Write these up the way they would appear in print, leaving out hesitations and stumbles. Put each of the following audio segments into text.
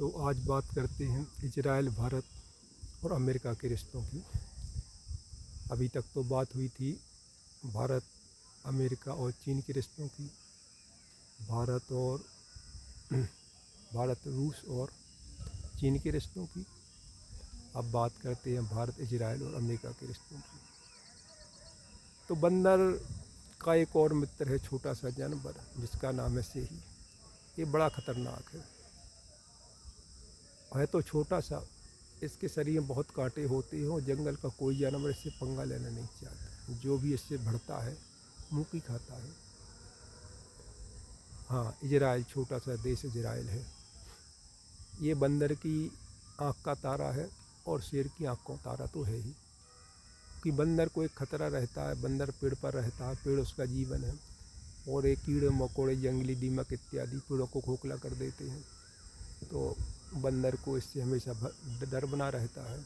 तो आज बात करते हैं इजराइल, भारत और अमेरिका के रिश्तों की। अभी तक तो बात हुई थी भारत, अमेरिका और चीन के रिश्तों की, भारत रूस और चीन के रिश्तों की। अब बात करते हैं भारत, इजराइल और अमेरिका के रिश्तों की। तो बंदर का एक और मित्र है, छोटा सा जानवर जिसका नाम है सेही। ये बड़ा खतरनाक है तो छोटा सा, इसके शरीर में बहुत कांटे होते हैं और जंगल का कोई जानवर इससे पंगा लेना नहीं चाहता। जो भी इससे भिड़ता है मुँह की खाता है। हाँ, इजराइल, छोटा सा देश इजराइल है। ये बंदर की आँख का तारा है और शेर की आँख का तारा तो है ही, कि बंदर को एक खतरा रहता है। बंदर पेड़ पर रहता है, पेड़ उसका जीवन है, और एक कीड़े मकोड़े, जंगली दीमक इत्यादि पेड़ों को खोखला कर देते हैं। तो बंदर को इससे हमेशा डर बना रहता है।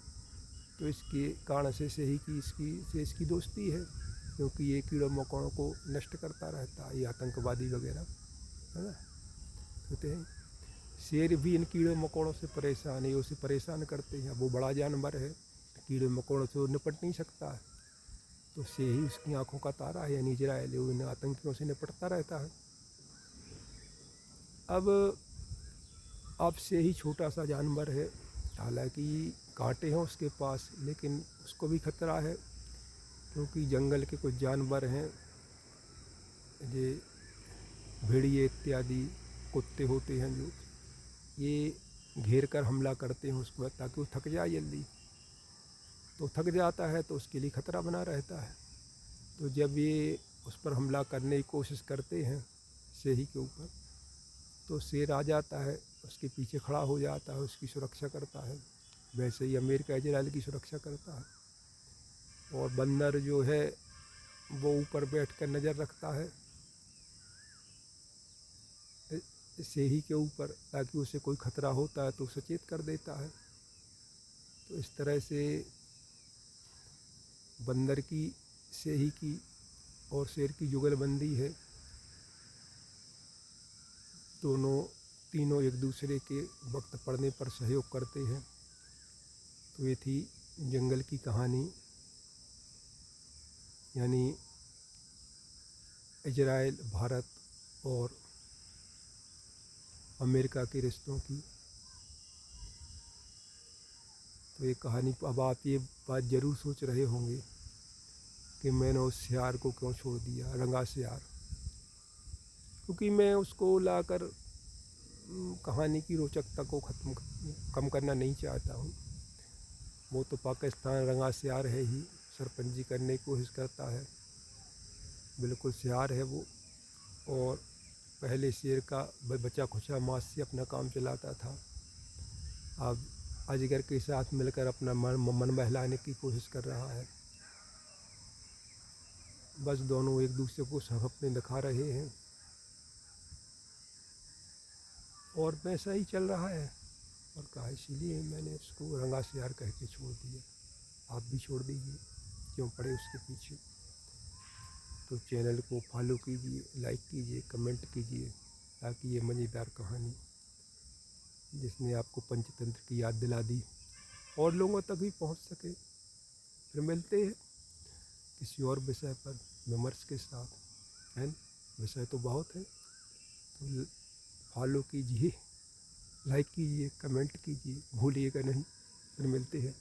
तो इसके कारण से ही कि इसकी दोस्ती है, क्योंकि ये कीड़ों मकोड़ों को नष्ट करता रहता है। ये आतंकवादी वगैरह है ना होते हैं। शेर भी इन कीड़ों मकोड़ों से परेशान है, उसे परेशान करते हैं। वो बड़ा जानवर है, कीड़े मकोड़ों से निपट नहीं सकता है, तो से ही उसकी आंखों का तारा है, यानी इजराइल। वो इन आतंकियों से निपटता रहता है। अब से ही छोटा सा जानवर है, हालांकि कांटे हैं उसके पास, लेकिन उसको भी खतरा है, क्योंकि जंगल के कुछ जानवर हैं, ये भेड़िए इत्यादि कुत्ते होते हैं, जो ये घेर कर हमला करते हैं उसको, ताकि वो थक जाए जल्दी। तो थक जाता है तो उसके लिए खतरा बना रहता है। तो जब ये उस पर हमला करने की कोशिश करते हैं शेर के ऊपर, तो शेर आ जाता है, उसके पीछे खड़ा हो जाता है, उसकी सुरक्षा करता है। वैसे ही अमेरिका इजराइल की सुरक्षा करता है। और बंदर जो है वो ऊपर बैठकर नज़र रखता है सेही के ऊपर, ताकि उसे कोई खतरा होता है तो सचेत कर देता है। तो इस तरह से बंदर की, सेही की और शेर की जुगलबंदी है। तीनों एक दूसरे के वक्त पड़ने पर सहयोग करते हैं। तो ये थी जंगल की कहानी, यानी इजराइल, भारत और अमेरिका के रिश्तों की। तो ये कहानी, अब आप ये बात ज़रूर सोच रहे होंगे कि मैंने उस सियार को क्यों छोड़ दिया, रंगा सियार, क्योंकि मैं उसको लाकर कहानी की रोचकता को कम करना नहीं चाहता हूँ। वो तो पाकिस्तान रंगा सियार है ही, सरपंची करने की कोशिश करता है, बिल्कुल सियार है वो। और पहले शेर का बचा खुचा मांस से अपना काम चलाता था, अब अजगर के साथ मिलकर अपना मन बहलाने की कोशिश कर रहा है। बस दोनों एक दूसरे को सब अपने दिखा रहे हैं, और वैसा ही चल रहा है। और कहा, इसीलिए मैंने उसको रंगा सियार कह के छोड़ दिया। आप भी छोड़ दीजिए, क्यों पड़े उसके पीछे। तो चैनल को फॉलो कीजिए, लाइक कीजिए, कमेंट कीजिए, ताकि ये मज़ेदार कहानी, जिसने आपको पंचतंत्र की याद दिला दी, और लोगों तक भी पहुंच सके। फिर मिलते हैं किसी और विषय पर विमर्श के साथ। है, विषय तो बहुत है, तो फॉलो कीजिए, लाइक कीजिए, कमेंट कीजिए, भूलिएगा नहीं। फिर मिलते हैं।